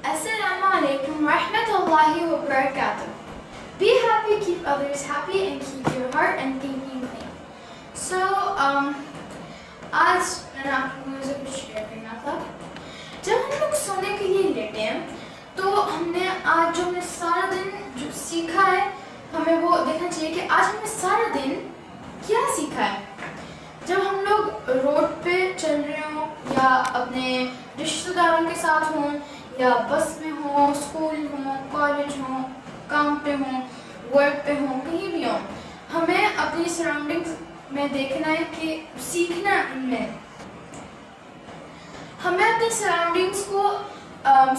Assalamualaikum warahmatullahi wabarakatuh. Be happy, keep others happy, and keep your heart and thinking clean. So, आज मैंने आप लोगों से कुछ शेयर करना था। जब हम लोग सोने के लिए लेटे हैं, तो हमने आज जो हमने सारा दिन जो सीखा है, हमें वो देखना चाहिए कि आज हमने सारा दिन क्या सीखा है। जब हम लोग रोड पे चल रहे हों या अपने रिश्तेदारों के साथ हों या बस में हों, स्कूल हों, कॉलेज हों, काम पे हों, वर्क पे हों, कहीं भी हों, हमें अपनी सराउंडिंग्स में देखना है कि सीखना है उनमें। हमें अपनी सराउंडिंग्स को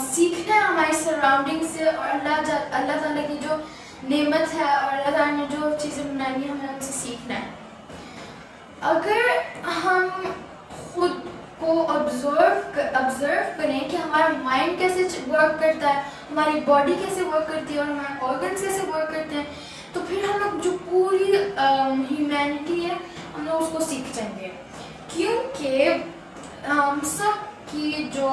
सीखना है, हमारी सराउंडिंग्स से, और अल्लाह ताला की जो नेमत है और अल्लाह ताला ने जो चीज़ें बनाई है, हमें उनसे सीखना है। अगर हम खुद को ऑब्जर्व करें कि हमारा माइंड कैसे वर्क करता है, हमारी बॉडी कैसे वर्क करती है और हमारे ऑर्गन्स कैसे वर्क करते हैं, तो फिर हम लोग जो पूरी ह्यूमैनिटी है, हम लोग उसको सीख जाएंगे। क्योंकि सबकी जो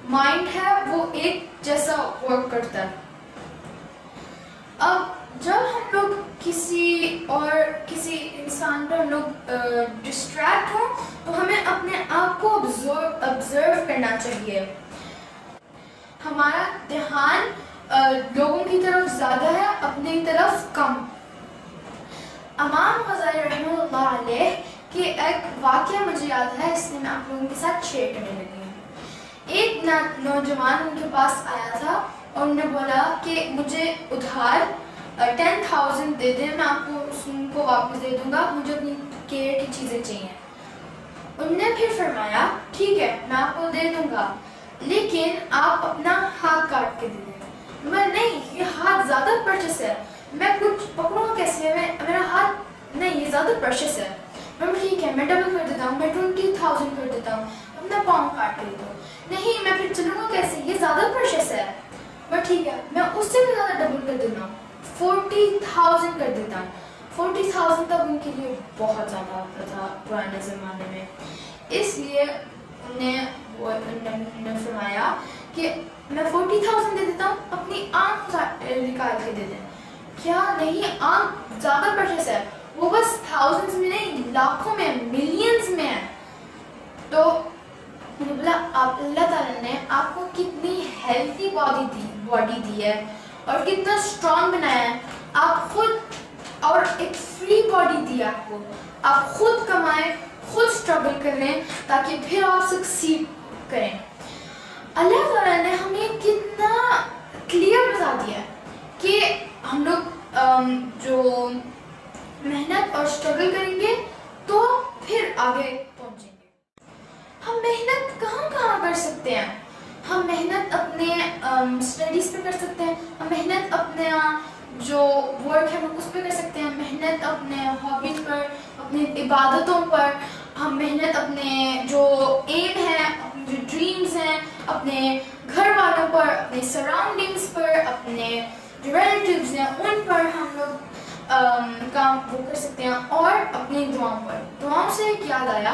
माइंड है वो एक जैसा वर्क करता है। अब जब हम लोग किसी इंसान पर हम लोग डिस्ट्रैक्ट हो, तो हमें अपने आप को ऑब्जर्व करना चाहिए। हमारा ध्यान लोगों की तरफ ज़्यादा है, अपनी तरफ कम। इमाम गज़ाली रहमतुल्लाह अलैह के एक वाक़या मुझे याद है, इसलिए मैं आप लोगों के साथ शेयर करने लगी हूँ। एक नौजवान उनके पास आया था और उन्होंने बोला कि मुझे उधार 10,000 दे दें, मैं आपको उनको वापस दे दूँगा, मुझे अपनी केयर की चीज़ें चाहिए। उनने फिर फरमाया ठीक है, मैं आपको दे दूँगा, लेकिन आप अपना हाथ काट के दे दें। मैं नहीं, ये हाथ ज़्यादा प्रेशियस है, मैं कुछ पकड़ूँगा कैसे, मेरा हाथ नहीं, ये ज़्यादा प्रेशियस है। मैं ठीक है, मैं डबल कर देता हूँ, मैं 20,000 कर देता हूँ, अपना पाँव काट के दे दो। नहीं, मैं फिर चलूँगा कैसे, ये ज़्यादा प्रेशियस है। मैं ठीक है, मैं उससे भी ज़्यादा डबल कर देता हूँ, 40,000 कर देता हूँ। 40,000 तक उनके लिए बहुत ज़्यादा होता था पुराने ज़माने में, इसलिए उन्होंने फरमाया कि मैं 40,000 दे देता हूँ, अपनी आँख निकाल के दे दें। क्या नहीं, आँख ज़्यादा प्रेशियस है, वो बस थाउजेंड्स में नहीं, लाखों में, मिलियंस में है। तो मैंने बोला आप, अल्लाह ताला ने आपको कितनी हेल्थी बॉडी दी है और कितना स्ट्रॉन्ग बनाया है, आप खुद, और एक फ्री बॉडी दी है आपको, आप खुद कमाएं, खुद स्ट्रगल करें ताकि फिर आप सक्सीड करें। अल्लाह ताला ने हमें कितना क्लियर बता दिया है कि हम लोग जो मेहनत और स्ट्रगल करेंगे तो फिर आगे पहुंचेंगे। हम मेहनत कहाँ कर सकते हैं? हम मेहनत अपने स्टडीज़ पे कर सकते हैं, हम मेहनत अपने जो वर्क है हम उस पर कर सकते हैं, मेहनत अपने हॉबीज पर, अपनी इबादतों पर, हम मेहनत अपने जो एम है, अपने जो ड्रीम्स हैं, अपने घर वालों पर, अपने सराउंडिंग्स पर, अपने जो रिलेटिव्स हैं उन पर हम लोग काम वो कर सकते हैं, और अपनी दुआओं पर। दुआओं से एक याद आया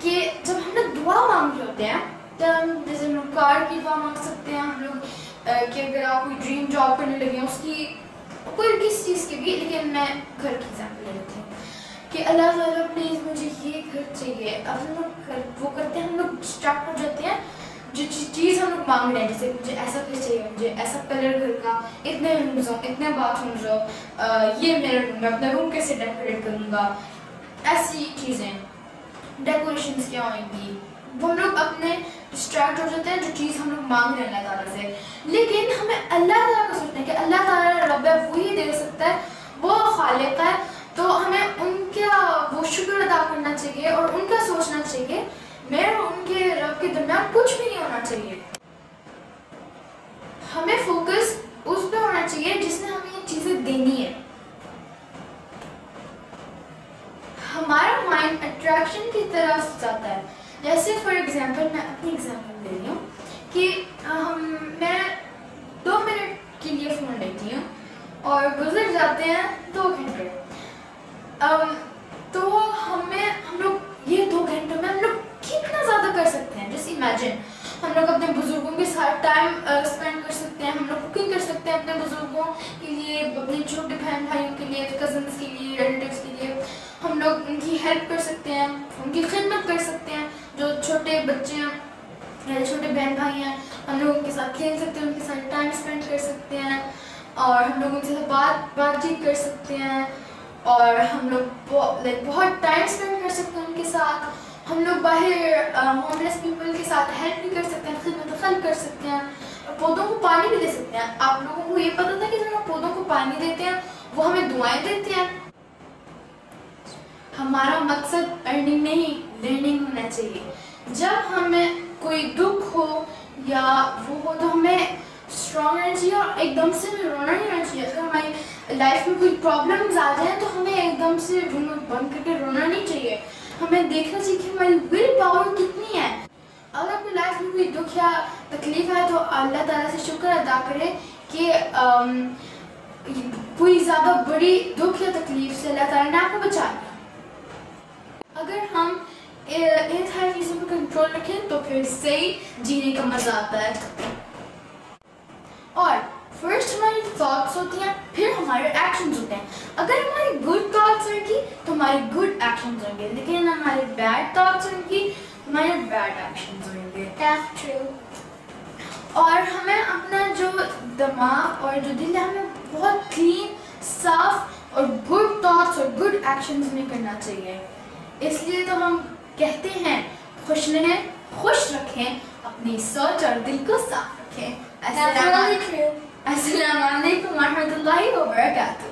कि जब हम लोग दुआ मांग रहे होते हैं, तब जैसे हम लोग कार की दुआ मांग सकते हैं, हम लोग कि अगर आप कोई ड्रीम जॉब करने लगे हैं, उसकी कोई किस चीज़ की भी, लेकिन मैं घर की एग्जाम्पल ले लेती हूँ कि अल्लाह ताला प्लीज़ मुझे ये घर चाहिए। अब हम लोग वो करते हैं, हम लोग डिस्ट्रैक्ट हो जाते हैं, जो चीज़ हम लोग मांग रहे हैं, जैसे मुझे ऐसा घर चाहिए, मुझे ऐसा कलर घर का, इतने रूम्स हो, इतने बाथरूम्स हो, ये मेरा रूम, मैं अपना रूम कैसे डेकोरेट करूँगा, ऐसी चीज़ें, डेकोरेशंस क्या होंगी, वो हम लोग अपने डिस्ट्रैक्ट हो जाते हैं जो चीज़ हम लोग मांग रहे हैं अल्लाह ताला से। लेकिन हमें अल्लाह ताला को सोचना है कि अल्लाह ताला रब है, वो ही दे सकता है, वो खालिक है, तो हमें उनका वो शुक्र अदा करना चाहिए और उनका सोचना चाहिए। मेरे और उनके रब के दरमियान कुछ भी नहीं होना चाहिए। हमें फोकस उस पर होना चाहिए जिसने हमें ये चीज़ें देनी है। हमारा माइंड अट्रैक्शन की तरफ जाता है। जैसे फॉर एग्जांपल, मैं अपनी एग्जांपल दे रही हूँ कि मैं 2 मिनट के लिए फ़ोन लेती हूँ और गुजर जाते हैं 2 घंटे। तो हम लोग ये 2 घंटों में हम लोग कितना ज़्यादा कर सकते हैं। जैसे इमेजिन हम लोग अपने बुजुर्गों के साथ टाइम स्पेंड कर सकते हैं, हम लोग कुकिंग कर सकते हैं अपने बुजुर्गों के लिए, अपने छोटे बहन भाइयों के लिए, कजन्स के लिए, रिलेटिव्स के लिए। हम लोग उनकी हेल्प कर सकते हैं, उनकी खिदमत कर सकते हैं। जो छोटे बच्चे हैं या छोटे बहन भाई हैं, हम लोग उनके साथ खेल सकते हैं, उनके साथ टाइम स्पेंड कर सकते हैं, और हम लोग उनसे बातचीत कर सकते हैं, और हम लोग बहुत टाइम स्पेंड कर सकते हैं उनके साथ। हम लोग बाहर होमलेस पीपल के साथ हेल्प भी कर सकते हैं, खिदमत कर सकते हैं, और पौधों को पानी भी दे सकते हैं। आप लोगों को ये पता था कि जब हम पौधों को पानी देते हैं वो हमें दुआएं देते हैं? हमारा मकसद अर्निंग नहीं, लर्निंग होना चाहिए। जब हमें कोई दुख हो या वो हो तो हमें स्ट्रॉन्ग रहना चाहिए और एकदम से भी रोना नहीं रहना चाहिए। अगर हमारी लाइफ में कोई प्रॉब्लम्स आ जाए तो हमें एकदम से बंद करके रोना नहीं चाहिए। हमें देखना चाहिए कि हमारी विल पावर कितनी है। अगर अपनी लाइफ में कोई दुख या तकलीफ है तो अल्लाह ताला से शुक्र अदा करें कि कोई ज़्यादा बड़ी दुख या तकलीफ से अल्लाह ताला ने आपको बचा लिया। अगर हम इन सारी चीज़ों पर कंट्रोल रखें तो फिर सही जीने का मज़ा आता है। और फर्स्ट हमारी थॉट्स होती हैं, फिर हमारे एक्शंस होते हैं। अगर हमारी गुड थॉट्स होंगी तो हमारे गुड एक्शंस होंगे, लेकिन हमारे बैड थॉट्स होंगी तो हमारे बैड एक्शंस होंगे। That's true। और हमें अपना जो दिमाग और जो दिल है हमें बहुत क्लीन, साफ और गुड थॉट्स और गुड एक्शंस में करना चाहिए। इसलिए तो हम कहते हैं खुश रहें, खुश रखें, अपनी सोच और दिल को साफ रखें। अस्सलाम वालेकुम व रहमतुल्लाहि व बरकातहू।